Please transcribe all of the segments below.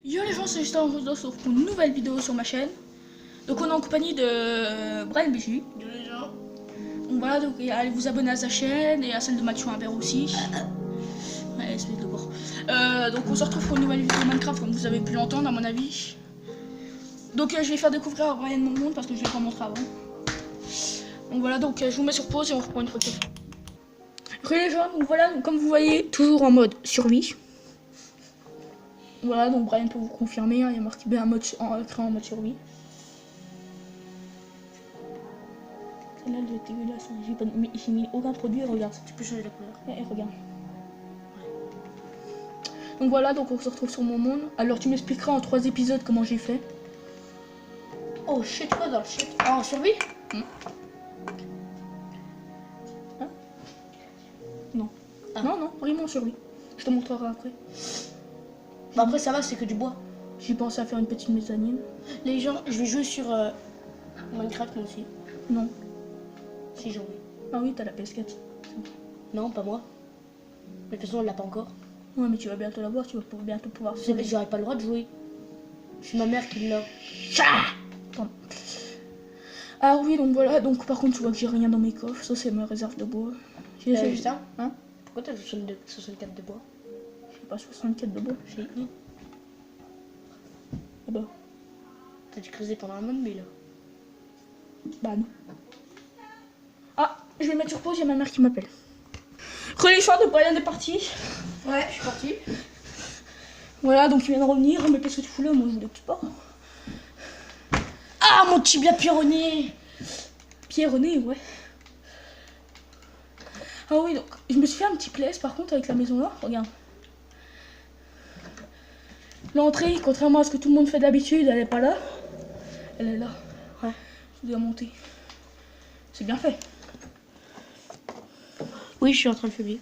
Yo les gens, c'est Justin, on se retrouve pour une nouvelle vidéo sur ma chaîne. Donc on est en compagnie de Brian BJ. Yo les gens. Donc voilà, donc allez vous abonner à sa chaîne et à celle de Mathieu Imbert aussi. Ouais, espèce de porc. Donc on se retrouve pour une nouvelle vidéo Minecraft comme vous avez pu l'entendre à mon avis. Donc je vais faire découvrir à Brian mon monde parce que je l'ai pas montré avant. Donc voilà, donc je vous mets sur pause et on reprend une photo. Ok les gens, donc voilà, donc, comme vous voyez, toujours en mode survie. Voilà, donc Brian peut vous confirmer, hein, il y a marqué bien créé en mode survie. Celle-là, elle est dégueulasse, j'ai mis aucun produit, regarde. Tu peux changer la couleur. Et regarde. Donc voilà, donc on se retrouve sur mon monde. Alors tu m'expliqueras en 3 épisodes comment j'ai fait. Oh shit, quoi dans le shit? Ah, en survie? Hein? Non. Ah. Non, vraiment en survie. Je te montrerai après. Bah après ça va, c'est que du bois. J'ai pensé à faire une petite mezzanine. Les gens, je vais jouer sur Minecraft moi aussi. Non. Si j'ai envie. Ah oui, t'as la PS4. Non, pas moi. Mais de toute façon, on l'a pas encore. Ouais, mais tu vas bientôt la voir, tu vas bientôt pouvoir. J'aurais pas le droit de jouer. C'est ma mère qui l'a. Pardon. Ah oui, donc voilà, donc par contre, tu vois que j'ai rien dans mes coffres. Ça, c'est ma réserve de bois. J'ai Justin, Hein? pourquoi t'as 64 de bois? J'ai pas 64 de bois. J'ai eu. Ah bah. T'as dû creuser pendant un moment, mais là. Bah non. Ah, je vais mettre sur pause, il y a ma mère qui m'appelle. Relichard de Brian est parti. Ouais, je suis partie. Voilà, donc il vient de revenir. Mais qu'est-ce que tu fous là? Moi, je voulais que tu pars. Ah, mon tibia pironné! Pierre-René, ouais. Ah oui, donc je me suis fait un petit place par contre avec la maison là. Regarde. L'entrée, contrairement à ce que tout le monde fait d'habitude, elle est pas là. Elle est là. Ouais. Je dois monter. C'est bien fait. Oui, je suis en train de faiblir.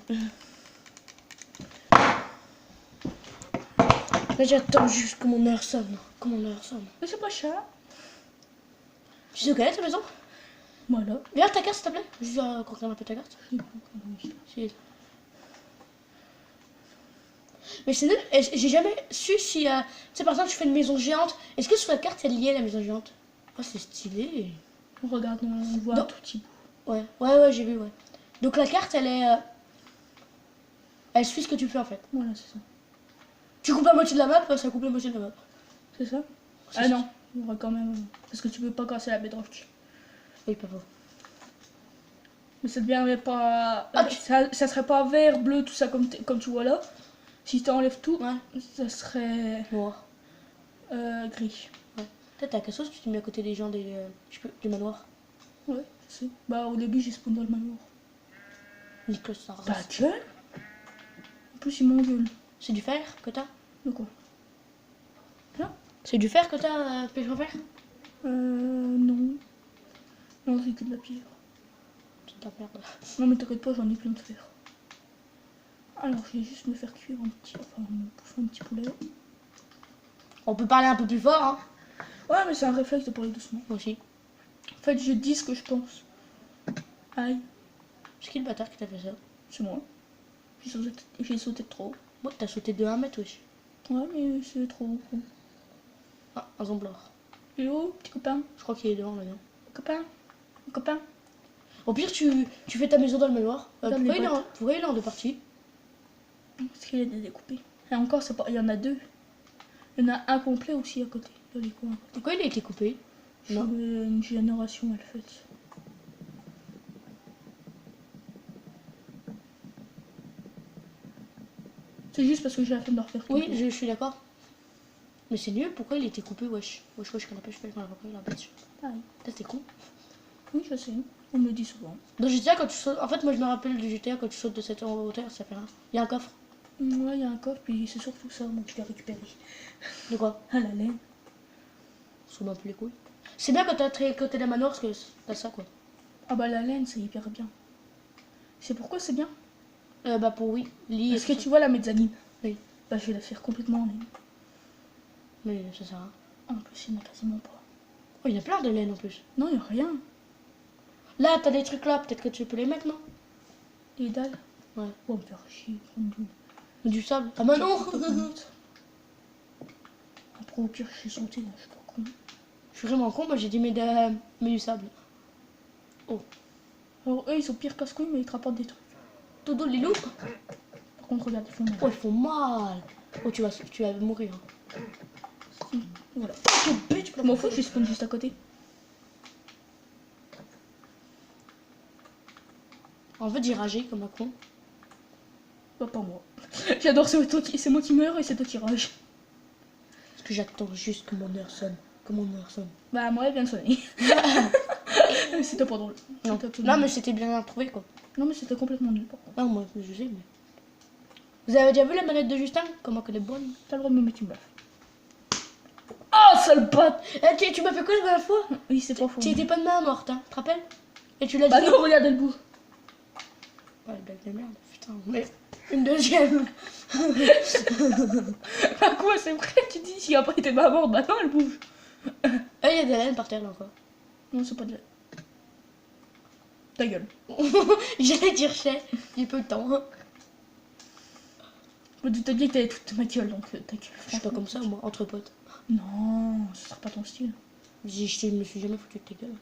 Là, j'attends juste que mon heure sonne. Que mon heure sonne. Mais c'est pas cher. Tu sais où elle est ta maison? Voilà. Viens ta carte s'il te plaît. Je vais regarder un peu ta carte. Si. Mais c'est nul, j'ai jamais su si, tu sais, par exemple, tu fais une maison géante. Est-ce que sur la carte, elle est liée à la maison géante? Oh, c'est stylé. Regarde, on voit un Donc- tout petit bout. Ouais, j'ai vu, ouais. Donc la carte, elle est, elle suit ce que tu fais en fait. Voilà, c'est ça. Tu coupes la moitié de la map, ça coupe la moitié de la map. C'est ça? C'est Ah ça. non, il y aura quand même. Parce que tu peux pas casser la bedrock. Oui, pas faux. Mais ça deviendrait pas. Ah, ça serait pas vert, bleu, tout ça comme tu vois là. Si t'enlèves tout, Ouais. ça serait Noir. gris. Peut-être t'as quelque chose, tu t'es mis à côté des gens du manoir. Ouais, je sais. Bah au début j'ai spawn dans le manoir. Nicolas Sarraz. Ta gueule. En plus il m'engueule. C'est du fer que t'as? De quoi? C'est du fer que t'as, pêche en fer? Non. Non, c'est que de la pierre. C'est de la merde. Non mais t'inquiète pas, j'en ai plein de fer. Alors je vais juste me faire cuire un petit. Enfin, me bouffer un petit poulet. On peut parler un peu plus fort, hein? Ouais, mais c'est un réflexe de parler doucement. Moi aussi. En fait, je dis ce que je pense. Aïe, C'est qui le bâtard qui t'a fait ça? c'est moi. J'ai sauté de trop. Moi, t'as sauté de 1 mètre, wesh. Ouais, mais c'est trop gros. Ah, un zomblard. Hello, petit copain. Je crois qu'il est devant maintenant. Copain. Copain. Au pire, tu fais ta maison dans le manoir. Regarde Pourquoi, les pourquoi il est en deux parties? Parce qu'il y a des découpés. Et encore, c'est pas. Il y en a deux. Il y en a un complet aussi à côté. Dans les coins. Pourquoi il a été coupé? C'est Non. une génération, elle fait. C'est juste parce que j'ai la flemme de refaire tout. Oui, je suis d'accord. Mais c'est nul, pourquoi il a été coupé, wesh? Wesh, qu'on appelle, je fais la bitch. Pareil. Peut-être t'es con. Oui, je sais. On me le dit souvent. Dans GTA, quand tu sautes. En fait, moi je me rappelle du GTA, quand tu sautes de cette hauteur, ça fait rien. Il y a un coffre. Ouais, il y a un coffre, puis c'est surtout ça, donc je l'ai récupéré. De quoi? Ah, la laine. On s'en bat un peu les couilles. C'est bien quand t'es la manoir, parce que t'as ça, quoi. Ah bah la laine, c'est hyper bien. C'est pourquoi c'est bien. Bah pour oui, lit. Est-ce que tu vois la mezzanine? Oui. Bah je vais la faire complètement en laine. Mais ça sert à rien. En plus, il n'y en a quasiment pas. Oh, il y a plein de laine en plus. Non, il n'y a rien. Là, t'as des trucs là, peut-être que tu peux les mettre, non? Les dalles. Ouais. Oh, me faire chier. Prendre Du sable. Ah bah non. Au pire, je suis sauté, là, je suis pas con. Je suis vraiment con, moi j'ai dit mais du sable. Alors, eux, ils sont pires casse-couilles, mais ils te rapportent des trucs. Dodo, les loups. Par contre, regarde, ils font mal. Oh, ils font mal. Oh, tu vas mourir. Si, voilà. Quelle bête, Je m'en fous, je spawn juste à côté. En fait, j'ai ragé comme un con. Bah, pas moi. J'adore, c'est moi qui meurs et c'est toi qui rage. Parce que j'attends juste que mon heure sonne. Bah, moi, elle vient de sonner. C'était pas drôle. Non, C'était non mais c'était bien trouvé quoi. Non, mais c'était complètement nul, par contre. Non, moi je sais, mais. Vous avez déjà vu la manette de Justin? Comment qu'elle est bonne? T'as le droit de me mettre une baffe. Oh, sale patte! Tu m'as fait quoi la dernière fois? Oui, c'est pas faux. Tu étais pas de main morte, hein, tu te rappelles? Et tu l'as Bah dit. non, regarde, elle bouge. Ouais, blague de merde, putain. Mais une deuxième. Bah quoi, c'est vrai, tu dis, si après t'es pas morte, bah non, elle bouge. Ah, il y a des laines par terre là encore. Non, c'est pas de la... Ta gueule. J'allais dire chais, j'ai peu le temps. Je me doutais bien que t'avais toute ma gueule, donc ta gueule. Je suis pas comme ça, moi, entre potes. Non, ce sera pas ton style. Je me suis jamais foutu de ta gueule.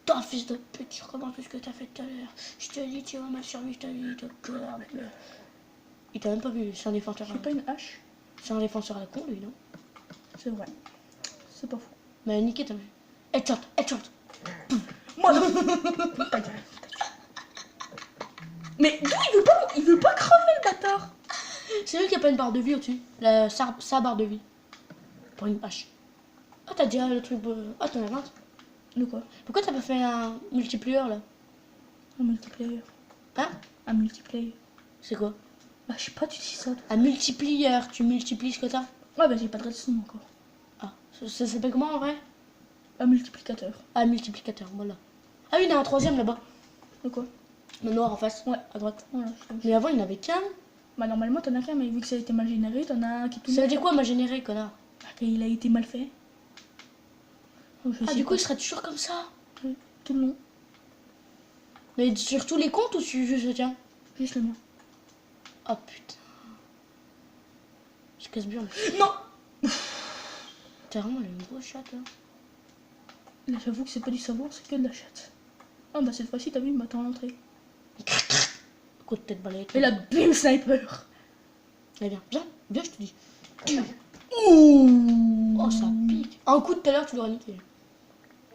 Toi, fils de pute, tu recommences tout ce que t'as fait tout à l'heure. Je te dis, tu vas mal survivre ta vie, toi, connard. Il t'a même pas vu, c'est un défenseur. J'ai pas une hache. C'est un défenseur à la con, lui, non? C'est vrai. C'est pas faux. Mais niqué, t'as vu. Headshot. Moi non. Ta gueule. Mais d'où il veut pas crever le bâtard. C'est lui qui a pas une barre de vie au-dessus. Sa barre de vie. Pour une hache. Ah, t'as déjà le truc. Ah, t'en as 20. De quoi? Pourquoi t'as pas fait un multiplier là? Un multiplayer. Hein? Un multiplayer. C'est quoi? Bah je sais pas, tu dis ça. Toi. Un multiplier, tu multiplies ce que t'as? Ouais, bah j'ai pas de redstone encore. Ah, ça s'appelle comment en vrai? Un multiplicateur. Ah, multiplicateur, voilà. Ah oui, il y en a un troisième là-bas. De quoi? Le noir en face. Ouais. À droite. Voilà. Mais avant, il n'y en avait qu'un. Bah normalement t'en as qu'un, mais vu que ça a été mal généré, t'en as un qui est tout Ça veut mal dire quoi, m'a généré, connard? fait. Bah, il a été mal fait. Oh, je Ah, sais du coup, pas. il serait toujours comme ça. Tout le long. Mais sur tous les comptes ou sur juste le tien? Juste le mien. Oh putain. Je casse bien. Non. T'as vraiment une grosse chatte hein. Là j'avoue que c'est pas du savoir, c'est que de la chatte. Ah bah cette fois-ci t'as vu, il m'attend à l'entrée. Coup de tête balayette. Et là, bim, sniper. Eh bien, bien, je te dis. Ouh. Oh, ça pique. Un coup de tout à l'heure, tu l'aurais niqué.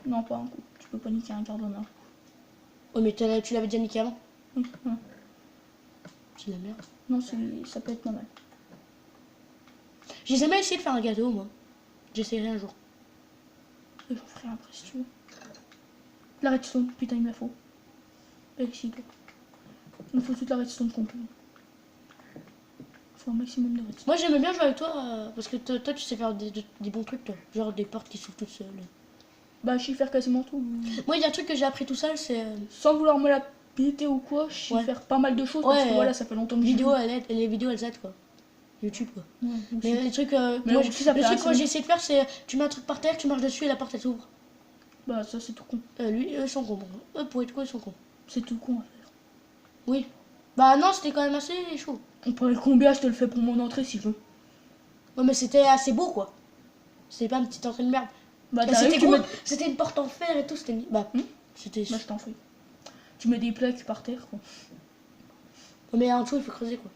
Non, pas un coup. Tu peux pas niquer un quart d'honneur. Oh, mais tu l'avais déjà niqué avant. Oui, ouais. C'est de la merde. Non, ça peut être pas mal. J'ai jamais essayé de faire un gâteau, moi. J'essaierai un jour. Et j'en ferai après si tu veux. La redstone, putain, il me la faut. Et ici, toi. Il me faut toute la redstone complète. Il faut un maximum de redstone. Moi, j'aimais bien jouer avec toi parce que toi, tu sais faire des bons trucs, toi. Genre des portes qui s'ouvrent toutes seules. Bah, je sais faire quasiment tout. Moi, il y a un truc que j'ai appris tout seul, c'est. Sans vouloir me la péter ou quoi, je sais Ouais. faire pas mal de choses. Ouais, parce que voilà, ça fait longtemps que j'y vidéo, joue. les vidéos, elles aident, quoi. YouTube, quoi. Ouais, Mais les trucs. Mais Moi, aussi, ça le fait truc que assez- j'ai essayé de faire, c'est tu mets un truc par terre, tu marches dessus et la porte elle s'ouvre. Bah, ça, c'est tout con. Lui, eux sont cons. Eux, pour être cons, ils sont cons. C'est tout con à faire. Oui. Bah non, c'était quand même assez chaud. On parlait combien, je te le fais pour mon entrée si je veux. Ouais, mais c'était assez beau, quoi. C'était pas une petite entrée de merde. Bah, Et t'arrives, c'était tu gros, mets... c'était une porte en fer et tout, c'était. Bah, c'était. Bah, je t'en prie. Tu mets des plaques par terre, quoi. Mais en dessous, il faut creuser, quoi.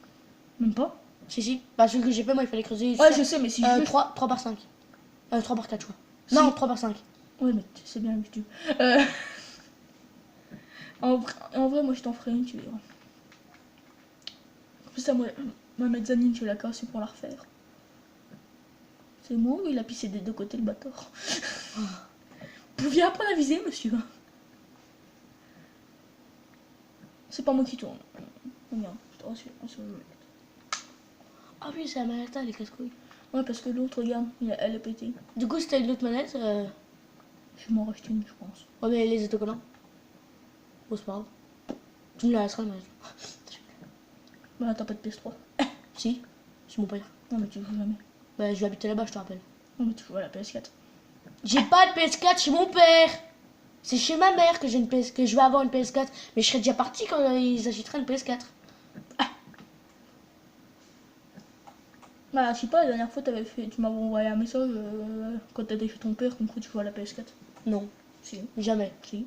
Même pas. Si. Bah, celui que j'ai fait, moi, il fallait creuser. Ouais, je sais, mais si je veux... 3 par 5. 3 par 4, je crois. Si. Non, 3 par 5. Ouais, mais c'est bien YouTube. En vrai, moi, je t'en ferai une, tu verras. En plus, ça, moi, ma mezzanine, je la casse pour la refaire. C'est moi ou il a pissé des deux côtés, le bâtard. Vous pouviez apprendre à viser, monsieur. C'est pas moi qui tourne. Regarde, je te rassure. Ah oui, c'est la manette, les casse-couilles. Ouais, parce que l'autre, regarde, elle est pétée. Du coup, c'était une autre manette. Je vais m'en racheter une, je pense. Ouais, mais les autocollants. Oh, c'est pas grave. Tu me la laisseras, la manette. Bah, t'as pas de PS3. Si, c'est mon père. Non, mais tu joues jamais. Bah, je vais habiter là-bas, je te rappelle. Non, mais tu joues à la PS4. J'ai pas de PS4 chez mon père. C'est chez ma mère que j'ai une PS, que je vais avoir une PS4. Mais je serais déjà parti quand ils achèteraient une PS4. Bah, je sais pas, la dernière fois, tu m'avais envoyé un message quand t'étais chez ton père, comme quoi tu jouais à la PS4. Non, Si. jamais. Si.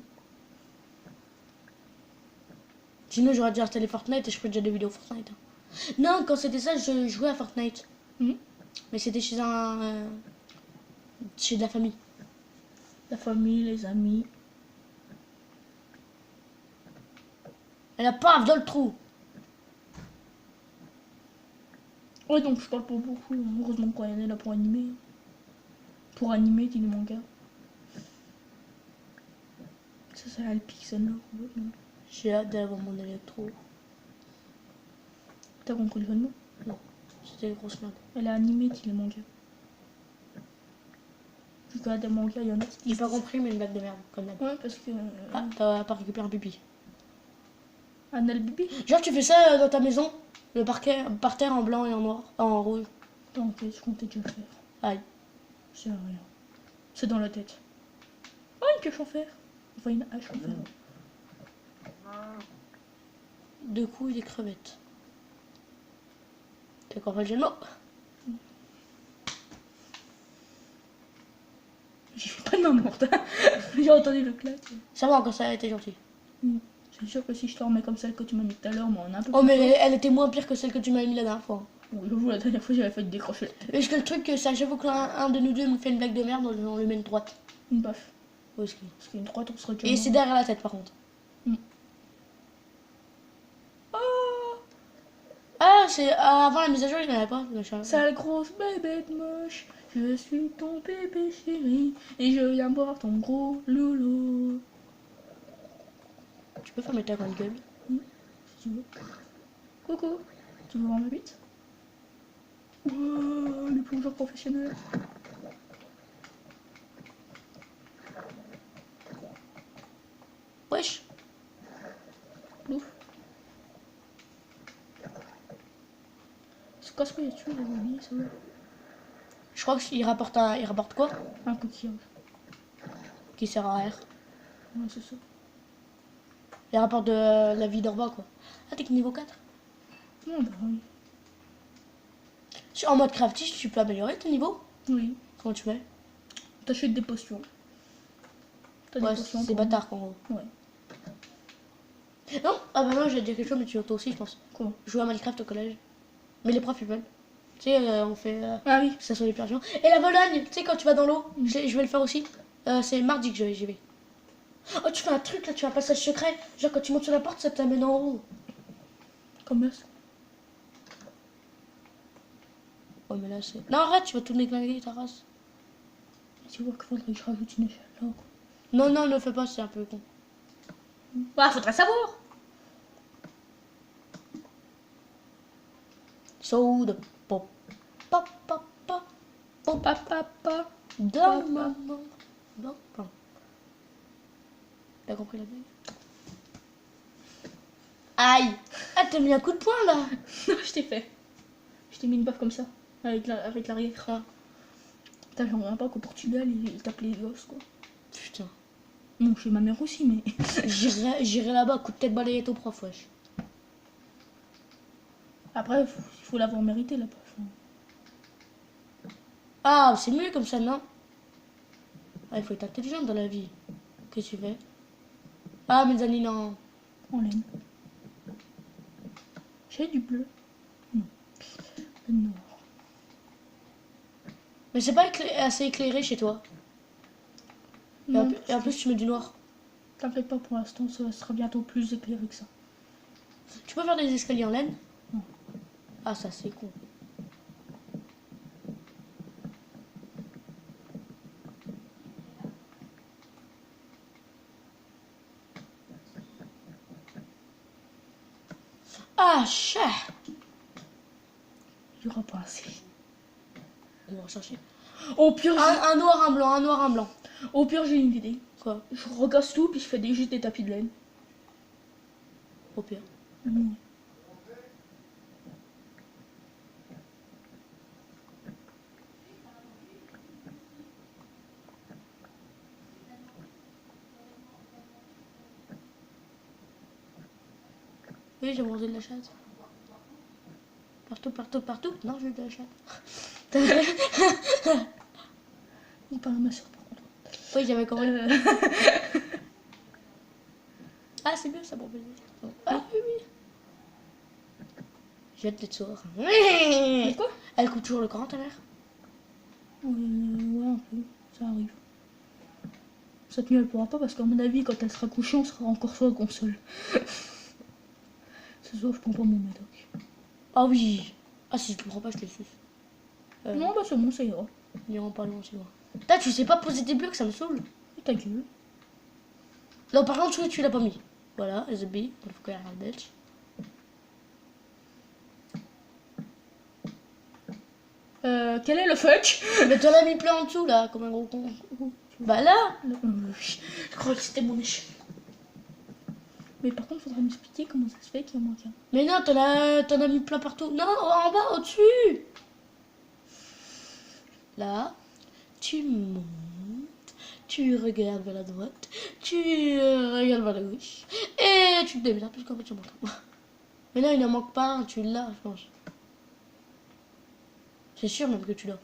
Sinon, j'aurais déjà installé Fortnite et je ferais déjà des vidéos Fortnite. Non, quand c'était ça, je jouais à Fortnite. Mhm. Mais c'était chez chez de la famille. La famille, les amis. Elle a paf dans le trou. Ouais, donc je parle pas beaucoup. Heureusement qu'on est là pour animer. Pour animer, dis les mangas. Ça, c'est le pixel là. J'ai hâte d'avoir mon électro. T'as compris le jeu de mots? Non, c'était une grosse merde. Elle a animé, dis les mangas. Tu regardes des mangas, il y en a qui J'ai pas compris, mais une blague de merde, quand même. Ouais, parce que. Ah, t'as pas récupéré un pipi. Un Bibi. Genre, tu fais ça dans ta maison, le parquet, par terre en blanc et en noir, en rouge. T'inquiète, je comptais déjà le faire. Aïe. C'est rien. C'est dans la tête. Oh, une pioche en fer. Enfin, une hache en fer. Deux coups et des crevettes. T'as compris le jeu de mots? J'ai fait pas de main morte. J'ai entendu le clac. Ça va, encore ça a été gentil. C'est sûr que si je te remets comme celle que tu m'as mis tout à l'heure, moi on a un peu Oh, plus mais fort. elle était moins pire que celle que tu m'avais mis la dernière fois. Oui, j'avoue, la dernière fois j'avais fait décrocher la tête. Parce que le truc, c'est à chaque fois qu'un de nous deux me fait une blague de merde, on lui met une droite. Une baffe. Où est-ce qu'il est? Parce qu'une droite, on serait déjà. Et c'est derrière la tête, par contre. Oh, Ah, c'est avant la mise à jour, il n'y en avait pas. sale grosse bébé de moche. Je suis ton bébé chéri. Et je viens boire ton gros loulou. Tu peux fermer ta grande gueule? Si tu veux. Coucou. Tu veux voir ma bite? Oh, les plongeurs professionnels. Wesh. Ouf. C'est quoi ce que tu veux, j'avais oublié ça? Je crois qu'il rapporte il rapporte quoi? Un coquillage. Qui sert à rien. Ouais, c'est ça. Il rapporte de la vie d'Orba, quoi. Ah, t'es que niveau 4? Non, bah oui. En mode crafty, tu peux améliorer ton niveau? Oui. Comment tu fais? T'achètes des potions. T'as Ouais, des potions. c'est bâtard, en gros. Ouais. Non, ah bah non, je vais te dire quelque chose, mais tu toi aussi, je pense. Quoi? Je jouais à Minecraft au collège. Mais les profs, ils veulent. Tu sais, on fait Ah oui. ça sur les plages. Et la Vologne, tu sais, quand tu vas dans l'eau, je vais le faire aussi. C'est mardi que j'y vais. Oh, tu fais un truc là, tu as un passage secret. Genre, quand tu montes sur la porte, ça t'amène en haut. Comme ça. Oh, mais là, c'est. Non, arrête, tu vas tout déglinguer, ta race. Tu vois qu'il faudrait que je rajoute une échelle là. Non, non, ne fais pas, c'est un peu con. Ah, faudrait savoir. Saude, pop, pop, pop, pop, pop, Papa. dans maman, dans pain. T'as compris la blague? Aïe! Ah, t'as mis un coup de poing là! Non, je t'ai fait. Je t'ai mis une baffe comme ça. Avec l'arrière. Ah, Putain, j'en reviens pas qu'au Portugal, ils tapent les gosses quoi. putain. Bon, chez ma mère aussi, mais. J'irai là-bas, coup de tête balayette au prof, wesh. Après, il faut l'avoir mérité la baffe. Ah, c'est mieux comme ça, non? Ah, il faut être intelligent dans la vie. Qu'est-ce que tu fais? Ah, mes amis, non. En laine. J'ai du bleu. Non. Le noir. Mais c'est pas assez éclairé chez toi. Non, Et en plus, tu mets du noir. t'inquiète pas pour l'instant, ça sera bientôt plus éclairé que ça. Tu peux faire des escaliers en laine? Non. Ah, ça, c'est con. Ah, chat! Il y aura pas assez. On va rechercher. Au pire, Un noir, un blanc, un noir, un blanc. Au pire, j'ai une idée. Quoi? Je recasse tout, puis je fais juste des tapis de laine. Au pire. Mmh. Oui, j'ai mangé de la chatte. partout. Non, je veux de la chatte. Il parle à ma soeur par contre. Oui, j'avais compris. Ah, c'est bien ça pour baiser. Ah, oui. J'ai hâte d'être soir. Mais quoi? Elle coupe toujours le Coran, ta mère? Ouais, un peu, ça arrive. Cette nuit, elle pourra pas parce qu'à mon avis, quand elle sera couchée, on sera encore sur la console. Ce soir, je prends pas mon médoc. Ah oui. Ah, si je te prends pas, je te suce. Non, bah c'est bon, ça ira. Ils iront pas loin, c'est moi. Putain, tu sais pas poser tes blocs, ça me saoule. Et ta gueule. Non, par contre, tu l'as pas mis. Voilà, SB, il faut qu'elle arrête belge. Quel est le fuck? Mais t'en as mis plein en dessous, là, comme un gros con. Bah là. Je crois que c'était mon échelle. Mais par contre, faudrait m'expliquer comment ça se fait qu'il y a moins qu'un. Mais non, t'en as mis plein partout. Non, en bas, au-dessus. Là, tu montes, tu regardes vers la droite, tu regardes vers la gauche, et tu te démerdes plus qu'en fait, tu montes. Mais non, il n'en manque pas un, tu l'as, je pense. C'est sûr même que tu l'as.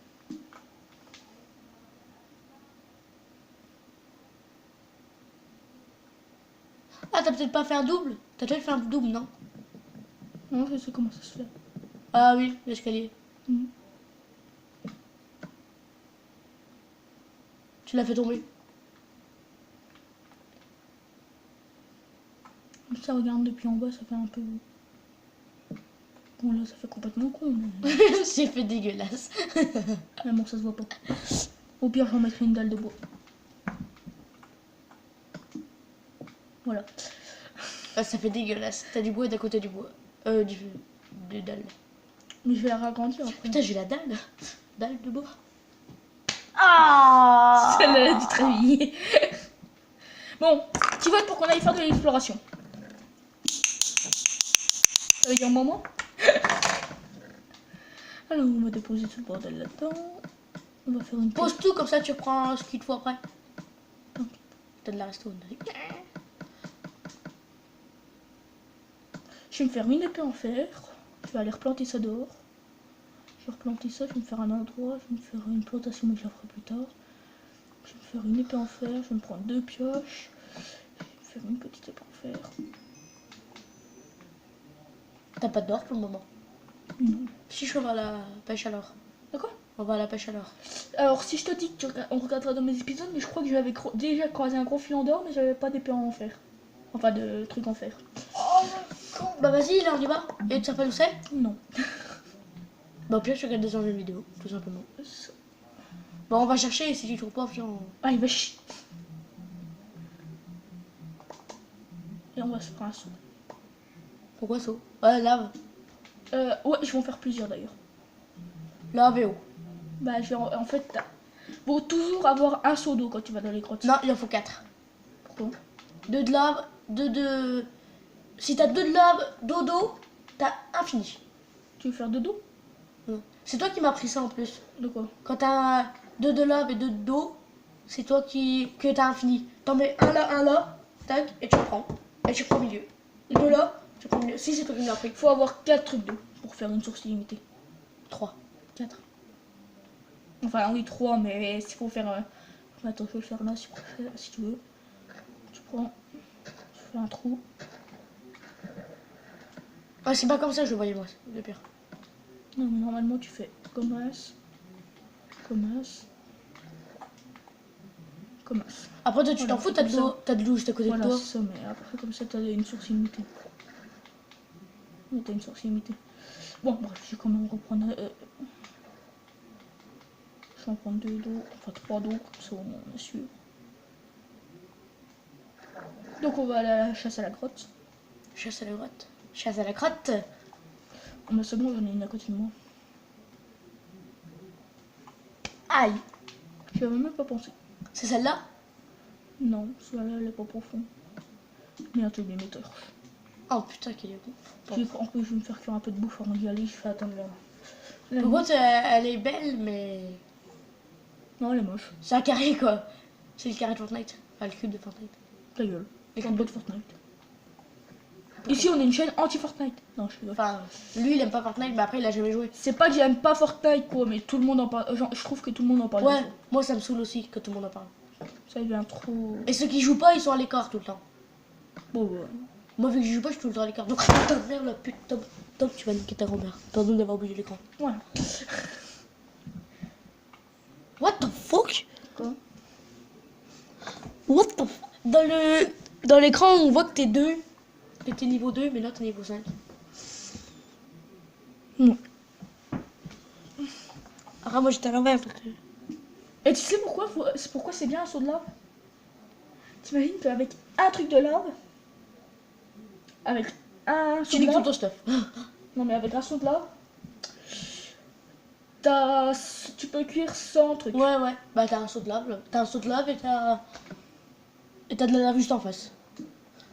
Ah, t'as peut-être pas fait un double? T'as peut-être fait un double, non? Non, je sais comment ça se fait. Ah oui, l'escalier. Mhm. Tu l'as fait tomber. Ça regarde depuis en bas, ça fait un peu... Bon là, ça fait complètement con. Mais... C'est fait dégueulasse. mais bon, ça se voit pas. Au pire, j'en mettrai une dalle de bois. Voilà. Ah, ça fait dégueulasse. T'as du bois d'à côté du bois. De dalle. Mais je vais la ragrandir après. Putain, j'ai la dalle. Dalle de bois. Ah celle-là du trévillé. Bon, qui vote pour qu'on aille faire de l'exploration? Ça veut dire moment. Alors, on va déposer tout le bordel là-dedans. On va faire une pause. Pose tout comme ça, tu reprends ce qu'il te faut après. T'as de la resto. Je vais me faire une épée en fer. Je vais aller replanter ça dehors. Je vais replanter ça, je vais me faire un endroit. Je vais me faire une plantation, mais je la ferai plus tard. Je vais me faire une épée en fer. Je vais me prendre 2 pioches. Je vais me faire une petite épée en fer. T'as pas d'or pour le moment? Non. Si je vais à la pêche alors. D'accord. On va à la pêche alors. Alors, si je te dis que on regardera dans mes épisodes, mais je crois que j'avais déjà croisé un gros filon d'or, mais j'avais pas d'épée en fer. Enfin, de trucs en fer. Oh, con. Bah vas-y, là on y va. Et tu sais pas où c'est? Non. Bah au pire, je regarde des enjeux vidéo, tout simplement. Bon, on va chercher et si tu trouves pas, viens. Allez, va chier. Et on va se faire un saut. Pourquoi ça? Ouais, lave. Ouais, je vais en faire plusieurs d'ailleurs. Lave et eau. Bah, je vais en fait, faut toujours avoir un seau d'eau quand tu vas dans les grottes. Non, il en faut 4. Pourquoi? 2 de lave, 2 de... Si t'as 2 de lave, d'eau, t'as infini. Tu veux faire de dos? C'est toi qui m'as pris ça en plus. De quoi? Quand t'as 2 de lave et 2 d'eau, c'est toi que t'as infini. T'en mets un là, tac, et tu reprends. Et tu reprends au milieu. Et 2 là, tu reprends au milieu. Si, c'est toi qui m'as pris. Faut avoir 4 trucs d'eau pour faire une source illimitée. 3. 4. Enfin, oui, 3, mais s'il faut faire... Attends, je vais le faire là si tu veux. Tu prends... Tu fais un trou. Ah, c'est pas comme ça, je le voyais moi, le pire. Non, mais normalement, tu fais commence. Après, toi, tu Voilà, t'en fous, c'est comme t'as de l'eau juste à côté Voilà, de toi. c'est ça, mais après, comme ça, t'as une source illimitée. Oui, t'as une source illimitée. Bon, bref, je vais quand même reprendre... Je vais en prendre 2 d'eau, enfin 3 d'eau, comme ça, on est sûr. Donc, on va à la chasse à la grotte. Chasse à la grotte. Chasse à la crotte. Oh, mais c'est bon, j'en ai une à côté de moi. Aïe. Je avais même pas pensé. C'est celle-là? Non, celle-là, elle est pas profonde. Merde, j'ai oublié mes torches. Oh putain, qu'elle est bon. En plus, je vais me faire cuire un peu de bouffe avant d'y aller. Je fais attendre la Par contre, elle est belle, mais... Non, elle est moche. C'est un carré, quoi. C'est le carré de Fortnite. Enfin, le cube de Fortnite. Ta gueule. Et un bot de Fortnite. Ici, on est une chaîne anti-Fortnite. Non, je rigole. Enfin, lui, il aime pas Fortnite, mais après, il a jamais joué. C'est pas que j'aime pas Fortnite, quoi, mais tout le monde en parle. Genre, je trouve que tout le monde en parle. Ouais, moi, ça me saoule aussi que tout le monde en parle. Ça devient trop. Et ceux qui jouent pas, ils sont à l'écart tout le temps. Bon, ouais. Moi, vu que je joue pas, je suis tout le temps à l'écart. Donc, ta mère, la pute, top, tu vas niquer ta grand-mère. Pardon d'avoir bougé l'écran. Voilà. What the fuck? Quoi? What the fuck? Dans l'écran, on voit que t'es 2. Que t'es niveau 2, mais là, t'es niveau 5. Non. Ah, moi, j'étais à l'envers. Et tu sais pourquoi pourquoi c'est bien un saut de lave? T'imagines qu'avec un truc de lave, avec un saut Tu de niques tout lave, ton stuff. non mais avec un saut de lave, tu peux cuire 100 trucs. Ouais, ouais. Bah, t'as un saut de lave. T'as un saut de lave et t'as. Et t'as de la lave juste en face.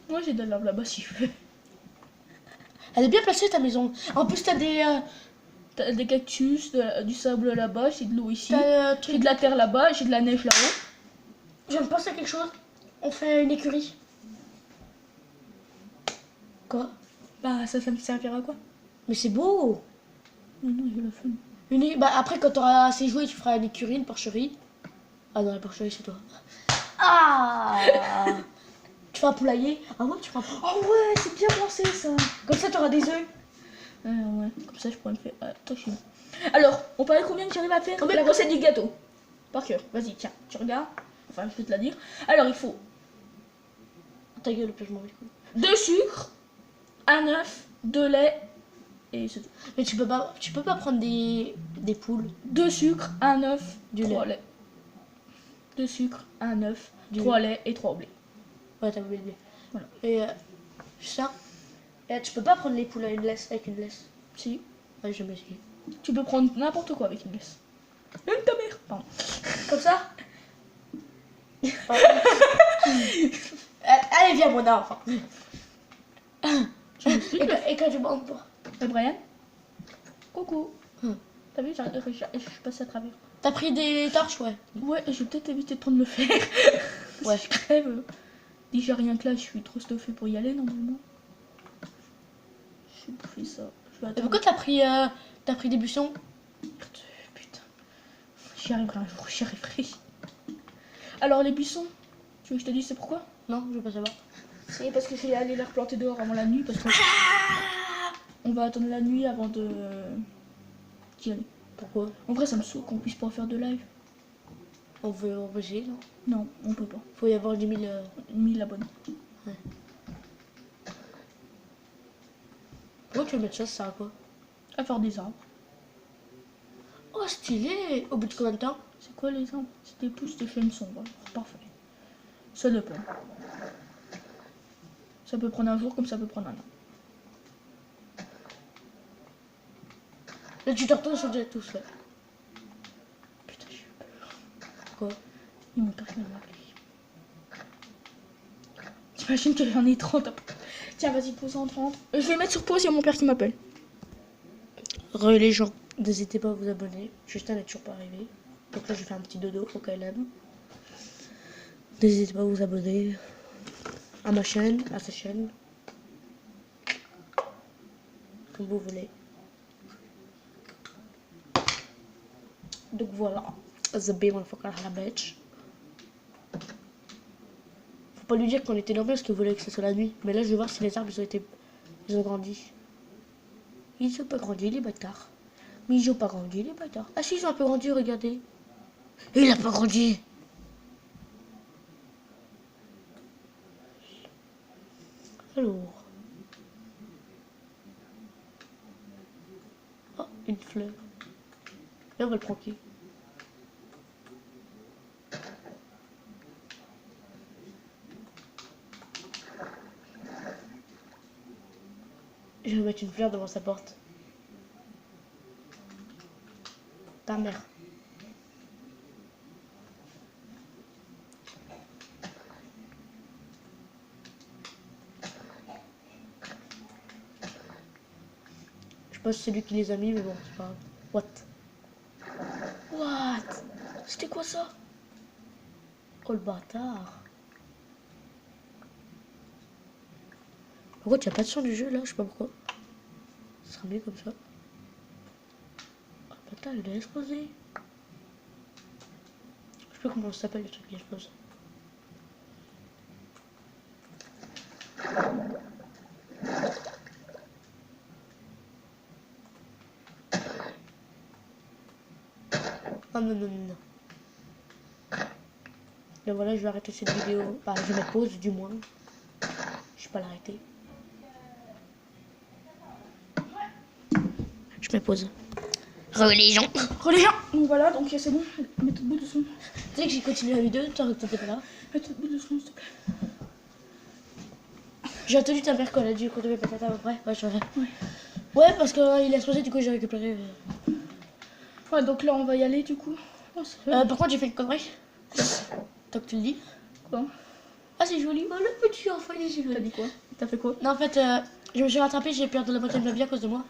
Moi j'ai de la lave là-bas si je veux. Elle est bien placée ta maison. En plus, t'as des. T'as des cactus, du sable là-bas, j'ai de l'eau ici. T'as J'ai de la terre là-bas, j'ai de la neige là-haut. Je viens de penser à quelque chose. On fait une écurie. Quoi? Bah ça me servira à quoi? Mais c'est beau. Non, j'ai la flemme. Bah, après, quand t'auras assez joué, tu feras une écurie, une porcherie. Ah non, la porcherie, c'est toi. Ah. Tu feras un poulailler. Ah ouais, tu feras un poulailler. Oh ouais, c'est bien pensé ça. Comme ça, t'auras des œufs. Ouais, comme ça je pourrais me faire. Attends, je suis. Alors, on parlait combien que j'arrive à faire? Combien? La recette du gâteau. Par cœur. Vas-y, tiens, tu regardes. Enfin, je vais te la dire. Alors, il faut Ta gueule, je m'en vais. 2 sucres, un œuf, 2 laits et c'est tout. Mais tu peux pas prendre des poules. 2 sucres, un œuf, Du 3 lait. laits. 2 sucres, un œuf, Du 3 laits et 3 blés. Ouais, t'as oublié le blé. Voilà. Et ça. Et tu peux pas prendre les poules avec une laisse. Si. Ouais, j'ai jamais essayé. Tu peux prendre n'importe quoi avec une laisse. Même ta mère. Pardon. Comme ça. Allez, viens, mon enfant. Et quand tu montes pas. Et Brian. Coucou. Hum. T'as vu, je suis passée à travers. T'as pris des torches, ouais. Ouais, je vais peut-être éviter de prendre le fer. Ouais. Si je crève. Déjà rien que là, je suis trop stuffée pour y aller normalement. Je vais bouffer ça. Je vais Et attendre. pourquoi t'as pris des buissons? Putain. J'y arriverai un jour, j'y arriverai. Alors les buissons, tu veux que je te dise c'est pourquoi? Non, je veux pas savoir. C'est parce que je vais aller les replanter dehors avant la nuit parce qu'on on va attendre la nuit avant de d'y aller. Pourquoi? En vrai ça me saoule qu'on puisse pas faire de live. On veut essayer, non? Non, on peut pas. Faut y avoir 10 000... 1000 abonnés. Ouais. Pourquoi tu veux mettre ça sert à quoi? À faire des arbres. Oh, stylé! Au bout de combien de temps? C'est quoi les arbres? C'est des pousses de chaîne-son. Voilà. Parfait. Ça dépend. Ça peut prendre un jour comme ça peut prendre un an. Là, tu te retournes sur déjà tous, là. Putain, j'ai eu peur. Quoi? Il m'ont pas fait mal. T'imagines que j'en ai 30 après. Tiens, vas-y, pose en 30. Je vais mettre sur pause, il y a mon père qui m'appelle. Les gens, n'hésitez pas à vous abonner. Justin n'est toujours pas arrivé. Donc là, je fais un petit dodo au KLM. N'hésitez pas à vous abonner à ma chaîne, à sa chaîne. Comme vous voulez. Donc voilà. The big motherfucker à la bitch. Faut pas lui dire qu'on était dormir parce qu'il voulait que ce soit la nuit. Mais là, je vais voir si les arbres ils ont grandi. Ils ont pas grandi, les bâtards. Mais ils ont pas grandi, les bâtards. Ah si, ils ont un peu grandi, regardez. Il a pas grandi. Alors. Oh, une fleur. Et on va le planquer. Je vais mettre une fleur devant sa porte. Ta mère. Je pense que c'est lui qui les a mis, mais bon, c'est pas grave. What? C'était quoi ça? Oh le bâtard. Pourquoi tu n'as pas de son du jeu là? Je sais pas pourquoi. Ce sera mieux comme ça. Oh putain, il a explosé. Je sais pas comment ça s'appelle le truc qui explose. Oh non, non, non, non. Et voilà, je vais arrêter cette vidéo. Enfin, je vais mettre pause du moins. Je vais pas l'arrêter. Je mets pause. Religion. Religion. Donc voilà, donc c'est bon. Mets tout bout de son. Tu sais que j'ai continué la vidéo, t'étais pas là. Mets tout bout de son, s'il te plaît. J'ai entendu ta mère quand elle a dit qu'on devait peut-être à peu près. Ouais, je vrai. Ouais. Ouais, parce qu'il a explosé, du coup j'ai récupéré. Ouais, donc là on va y aller du coup. Oh, Par contre, j'ai fait une connerie. Tant que tu le dis. quoi? Ah, c'est joli. Oh, le petit enfant, il est T'as joli. dit quoi? T'as fait quoi? Non, en fait, je me suis rattrapé, j'ai perdu la moitié de ma vie à cause de moi.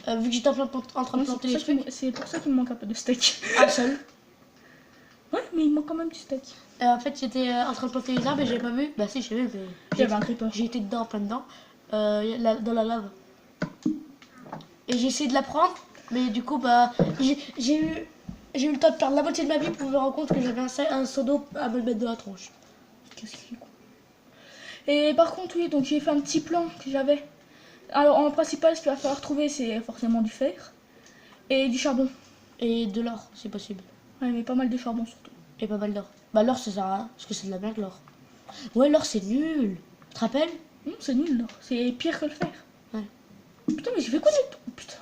Vu que j'étais en train de planter les trucs. C'est pour ça qu'il me manque un peu de steak. Un seul. Ouais, mais il me manque quand même du steak. En fait, j'étais en train de planter les arbres et j'avais pas vu. Bah, si, j'ai vu, mais. J'avais un creeper. J'ai été dedans, plein dedans. Dans la lave. Et j'ai essayé de la prendre, mais du coup, bah. J'ai eu le temps de perdre la moitié de ma vie pour me rendre compte que j'avais un seau d'eau à me mettre dans la tronche. Qu'est-ce qu'il est con. Et par contre, oui, donc j'ai fait un petit plan que j'avais. Alors, en principal, ce qu'il va falloir trouver, c'est forcément du fer et du charbon. Et de l'or, c'est possible. Ouais, mais pas mal de charbon surtout. Et pas mal d'or. Bah, l'or, ça sert à rien, parce que c'est de la merde, l'or. Ouais, l'or, c'est nul. Tu te rappelles? C'est nul, l'or. C'est pire que le fer. Ouais. Putain, mais je vais connaître. Oh, putain.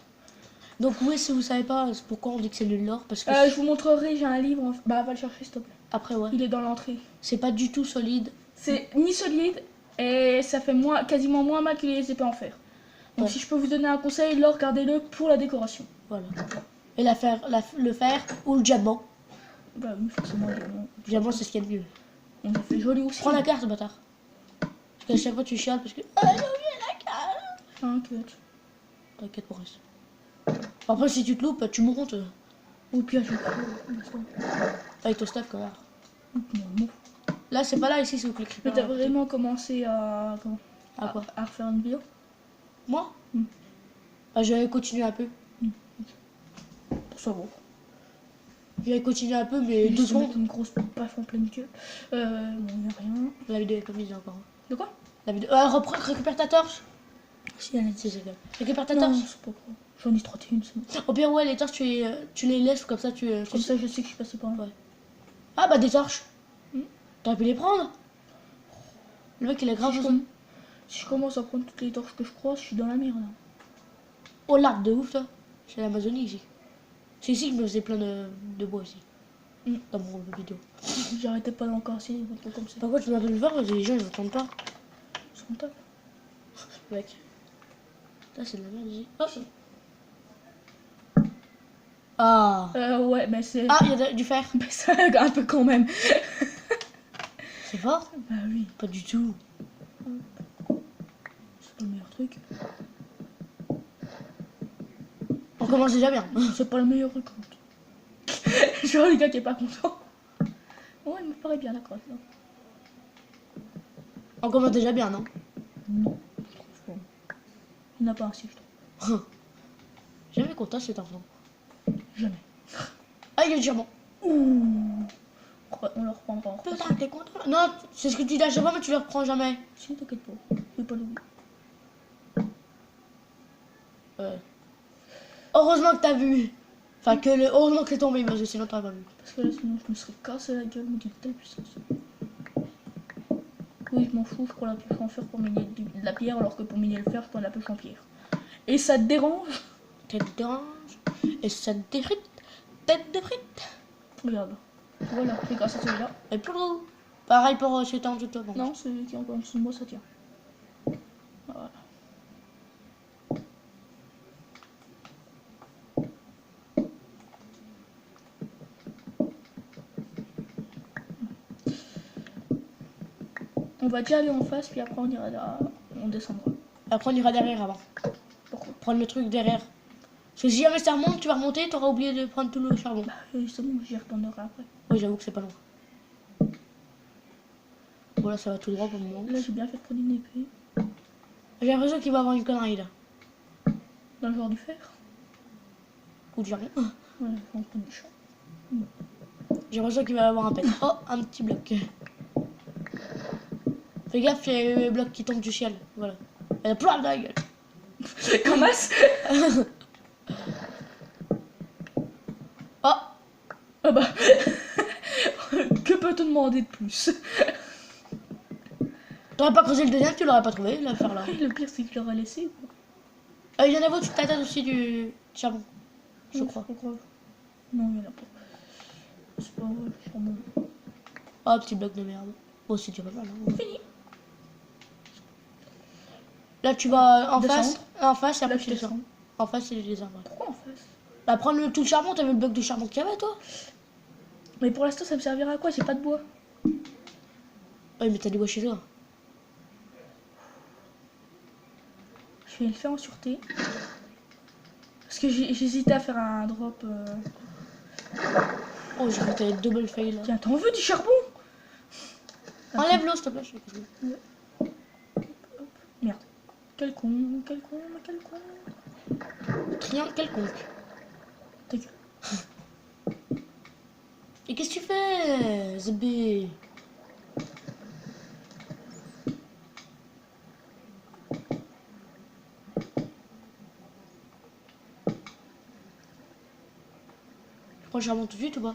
Donc, oui, si vous savez pas c'est pourquoi on dit que c'est nul l'or, parce que. Je vous montrerai, j'ai un livre. Bah, va le chercher, s'il te plaît. Après, ouais. Il est dans l'entrée. C'est pas du tout solide. C'est ni solide et ça fait quasiment moins mal que les épées en fer. Donc, Ouais. si je peux vous donner un conseil, l'or, gardez-le pour la décoration. Voilà. Et le fer ou le diamant. Bah, oui, forcément. Le diamant, c'est ce qu'il y a de mieux. On a fait joli aussi. Prends la carte, bâtard. Parce qu'à chaque fois, tu chiales parce que. Ah, j'ai oublié la carte. T'inquiète. T'inquiète pour reste. Après, si tu te loupes, tu montes. Au pire, je crois. Avec ton staff, quoi. Non. Là, c'est pas là, ici, c'est où cliquer. Mais t'as vraiment commencé à quoi à refaire une vidéo? Moi j'avais continué un peu. Pour savoir. J'avais continué un peu, mais 2 secondes. Une grosse paf en pleine queue. Bon, y a rien. La vidéo est pas mise encore. De quoi? La vidéo. Récupère ta torche. Si, elle est Si, c'est bien. Récupère ta Non, torche. c'est pas grave. J'en ai 31, c'est bon. Au pire, ouais, les torches, tu les laisses comme ça, Comme ça, je sais que je suis passé par là. Ouais. Ah, bah, des torches. Hmm. T'aurais pu les prendre. Le mec, il a grave. Si je commence à prendre toutes les torches que je croise, je suis dans la merde. Là. Oh, l'arbre de ouf, toi. C'est l'Amazonie ici. C'est ici que je me faisais plein de bois ici. Dans mon vidéo. J'arrêtais pas d'en casser, des trucs comme ça. Par contre, je m'appelle le voir, les gens ils n'entendent pas. C'est rentable. Mec. Là, c'est de la merde ici. Oh. Ah. Ouais, mais c'est. Ah, il y a du fer. Mais ça un peu quand même. C'est fort? Bah oui. Pas du tout. C'est pas le meilleur truc. On commence déjà bien. C'est pas le meilleur truc. Je vois le gars qui est pas content. Ouais, il me paraît bien la crotte là. On commence déjà bien, non? Non, je trouve pas. Il n'y en a pas assez, je trouve. Jamais content cet enfant. Jamais. Ah, il y a le diamant. Ouh. On le reprendra. Putain, t'es content? Non, c'est ce que tu dis à chaque fois, mais tu le reprends jamais. Si, t'inquiète pas. Je vais pas l'oublier. Heureusement que t'as vu. Enfin, heureusement que c'est tombé, parce que sinon t'aurais pas vu. Parce que là, sinon, je me serais cassé la gueule, mais d'une telle puissance. Oui, je m'en fous, je prends la pioche en fer pour miner de la pierre, alors que pour miner le fer, je prends la pioche en pierre. Et ça te dérange? Tête d'orange. Et ça te défrite. Tête de frite. Regarde. Voilà, c'est grâce à celui-là. Et plou. Pareil pour celui en dessous de toi. Bon. Non, celui qui est encore en dessous de moi, ça tient. Voilà. On va déjà aller en face, puis après on ira là, on descendra. Après, on ira derrière avant. Pourquoi? Prendre le truc derrière. Parce que si jamais ça remonte, tu vas remonter, t'auras oublié de prendre tout le charbon. Bah, c'est bon, j'y retournerai après. Oui, j'avoue que c'est pas long. Voilà, ça va tout droit pour le moment. Là, j'ai bien fait de prendre une épée. J'ai l'impression qu'il va avoir une connerie là. Dans le genre du fer. Ou du charbon. Ouais, on prend du champ. J'ai l'impression qu'il va avoir un pet. Oh, un petit bloc. Fais gaffe, il y a les blocs qui tombent du ciel. Voilà. Il y en a plein dans la gueule. Ramasse. Oh, Ah bah. Que peut-on demander de plus? t'aurais pas creusé le deuxième, tu l'aurais pas trouvé l'affaire là. Le pire, c'est que je l'aurais laissé. Il y en a au-dessus de ta tête aussi du charbon. Je crois. Non, il y en a pas. C'est pas vrai, charbon. Oh, petit bloc de merde. Bon, c'est déjà pas mal. Hein. Fini. Là, tu vas en Descendre. face. En face, et Là, après je tu descends. descends. En face, c'est les arbres. Pourquoi en face? Là, prends tout le charbon, t'as vu le bloc de charbon qu'il y avait, toi? Mais pour l'instant, ça me servira à quoi? J'ai pas de bois. Oui, mais t'as du bois chez toi. Je vais le faire en sûreté. Parce que j'hésitais à faire un drop. Oh, j'ai cru que t'avais double fail là. Tiens, t'en veux du charbon? Enlève l'eau, s'il te plaît. Merde. Quel con, quel con, quel con. Triangle quelconque. Ta gueule. Et qu'est-ce que tu fais, Zébé? Tu prends le charbon tout de suite ou pas?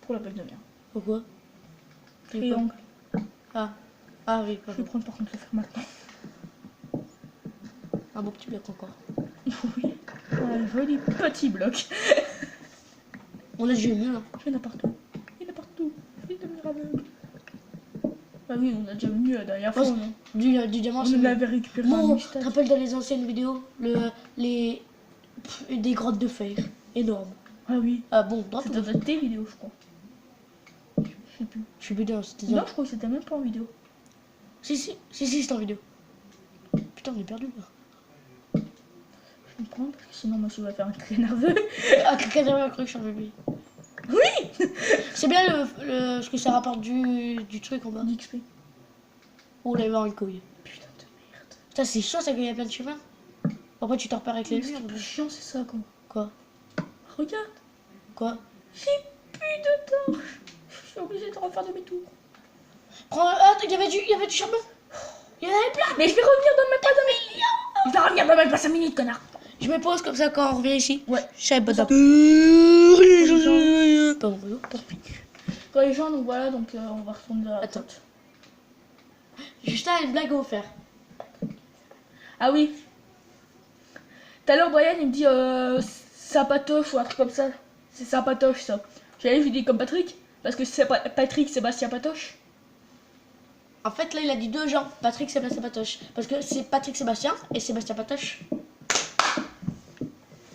Pour la blague de merde. Pourquoi? Triangle. Ah. Ah oui, Je pardon. vais prendre par contre le faire maintenant. Un beau petit bloc encore. Oui. Un joli petit bloc. On a déjà eu mieux là. Il y en a partout. Il y en a partout. Il y en a aveugle. Bah oui, on a déjà mieux la dernière fois. Ouais, Non Du diamant, on c'est l'avait récupéré un bon, tu te moustache. rappelles dans les anciennes vidéos, des grottes de fer énormes. Ah oui. Ah bon, drop. C'était dans tes vidéos, je crois. Je sais plus. Je suis bien, c'était Non, ça. je crois que c'était même pas en vidéo. Si, c'était en vidéo. Putain, on est perdu là. Je vais me prendre parce que sinon, moi, je vais faire un très nerveux. Ah, quelqu'un avait cru que je suis un bébé. Oui. C'est bien ce que ça rapporte du truc en bas. d'XP. Oh, là, il va avoir une couille. Putain de merde. Putain, c'est chiant ça qu'il y a plein de chemins. Après, tu te repères avec les Ce qui est lumières. plus chiant, c'est ça, quoi. Quoi? Regarde. Quoi? J'ai plus de torche. Je suis obligée de refaire demi-tour. Prends. Ah, il y avait du charbon. Il y en avait plein. Mais je vais revenir dans même pas 5 minutes. Je vais revenir dans même pas 5 minutes, connard. Je me pose comme ça quand on revient ici. Ouais. Je savais pas Pardon, Quand les gens, donc voilà, donc on va retourner dans la Attends. tente. Justin a une blague à vous faire. Ah oui. Tout à l'heure, Brian, il me dit Sapatoche ou un truc comme ça. C'est Sapatoche, ça. J'allais lui dire comme Patrick. Parce que c'est Patrick Sébastien Patoche. En fait, là, il a dit deux gens. Patrick Sébastien Patoche. Parce que c'est Patrick Sébastien et Sébastien Patoche.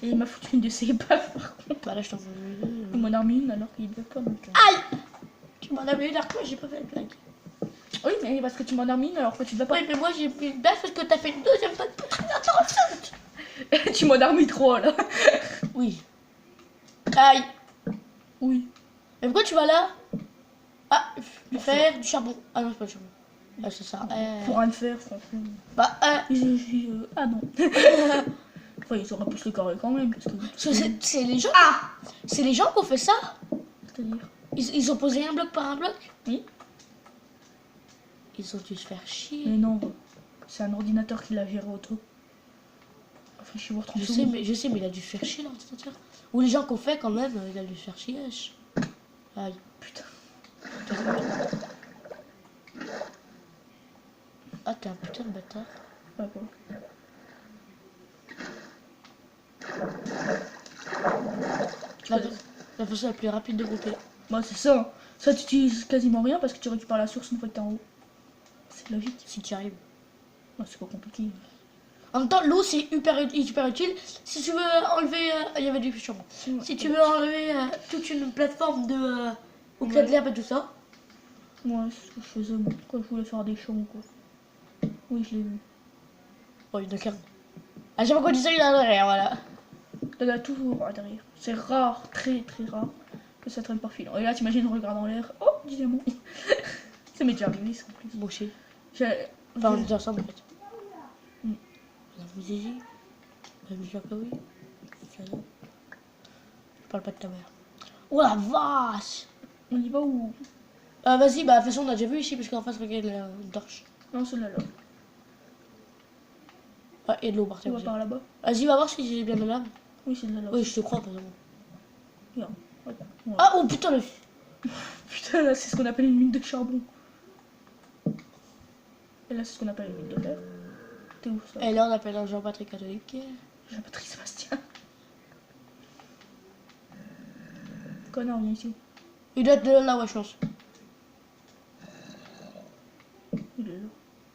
Et il m'a foutu une de ses baffes, par contre. Bah là, je t'en veux. Il m'en a remis une alors qu'il devait pas. Donc, Aïe! Tu m'en as mis une moi, j'ai pas fait la blague. Oui, mais parce que tu m'en as remis une alors que tu devais pas. Oui, mais moi, j'ai pris une blague parce que t'as fait une deuxième blague pas très intéressante. Tu m'en as remis trop là. Oui. Aïe! Oui. Mais pourquoi tu vas là? Ah, du fer, du charbon. Ah non, c'est pas du charbon. Ah, c'est ça. Pour rien faire, franchement. Bah, Ah non. Enfin, ils auraient pu se le carrer quand même. Parce que... c'est les gens. Ah! C'est les gens qui ont fait ça? C'est-à-dire. Ils ont posé un bloc par un bloc? Oui. Ils ont dû se faire chier. Mais non, c'est un ordinateur qui l'a géré auto. Enfin, je suis voir 30 Je secondes. sais, mais il a dû se faire chier l'ordinateur. Ou les gens qui ont fait quand même, il a dû se faire chier. Aïe. Putain. Ah, t'es un putain de bâtard. Pas quoi. La façon la plus rapide de monter. Bah, c'est ça. Ça, tu utilises quasiment rien parce que tu récupères la source une fois que t'es en haut. C'est logique. Si tu y arrives. Non, c'est pas compliqué. En même temps, l'eau c'est hyper utile. Si tu veux enlever. Il y avait du charbon. Si tu veux enlever toute une plateforme de. Où il y a de l'herbe et tout ça. Moi, c'est ce que je faisais moi, quand je voulais faire des champs ou quoi. Oui, je l'ai vu. Oh, il y en a qu'un. À chaque fois qu'on dit ça, il y en a derrière, voilà. Il y en a toujours derrière. C'est rare, très très rare, que ça traîne par filon. Et là, t'imagines, on regarde en l'air. Oh, du diamant. Ça m'est déjà arrivé, ça en plus. Moi aussi. J'ai- Enfin, on dit ensemble en fait. Ouais. La Zizi. Bah, bien sûr que oui. Cadeau. Je parle pas de ta mère. Oh la vache! On y va ou... Vas-y, bah de toute façon on a déjà vu ici parce qu'en face regarde une torche. Non, c'est là. Ah, et de l'eau par On terre. va par là-bas. Vas-y, va voir si j'ai bien de lave. Oui, c'est de là. Oui, je te crois, par exemple. Regarde. Regarde. Ouais. Ah, oh putain, le. Putain, là, c'est ce qu'on appelle une mine de charbon. Et là, c'est ce qu'on appelle une mine de fer. T'es où, ça? Et là, on appelle un Jean-Patrick catholique. Jean-Patrick Sébastien. Connard, viens ici. Il doit être de là, ouais, je pense. Il est là.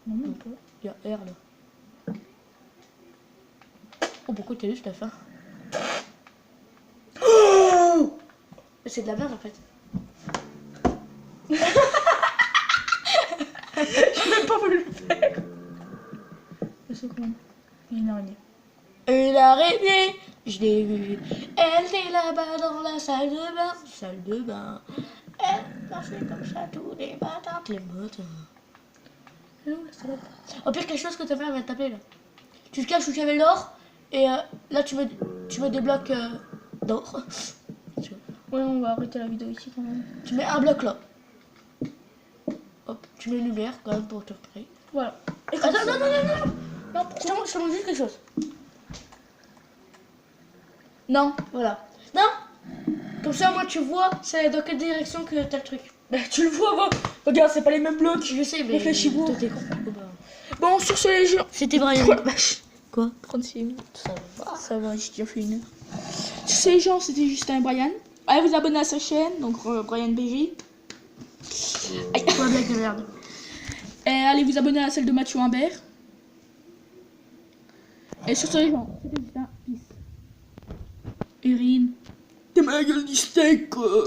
Non, même pas. Il y a R là. Oh, pourquoi t'es juste la fin? Oh, c'est de la merde en fait. J'ai même pas voulu le faire. C'est quoi? Il y a une araignée. Une araignée, je l'ai vue. Elle était là-bas dans la salle de bain. Salle de bain. Elle marchait comme ça tous les matins. Les matins. Elle est où, la salope? Au pire, quelque chose que ta mère vient de taper là. Tu te caches où tu avais l'or. Et là, tu mets des blocs d'or. Ouais, on va arrêter la vidéo ici quand même. Tu mets un bloc là. Hop, tu mets une lumière quand même pour te repérer. Voilà. Attends, non. Non, Je te montre juste quelque chose. non. Voilà. Non. Comme ça, moi, tu vois, c'est dans quelle direction que t'as le truc. Bah, tu le vois, va. Regarde, c'est pas les mêmes blocs. Je sais, mais. Réfléchis-vous. Toi, t'es con. Bon, sur ce, les gens. C'était Brian. Oh la vache. Quoi? 36 minutes. Ça va. Ça va, j'ai déjà fait 1 heure. Sur ce, les gens, c'était Justin et Brian. Allez vous abonner à sa chaîne, donc Brian BJ. Aïe. Toi, blague de merde. Et allez vous abonner à la celle de Mathieu Imbert. Et sur ce, les gens, c'était Justin. Peace. Urine. T'es ma gueule du steak, quoi.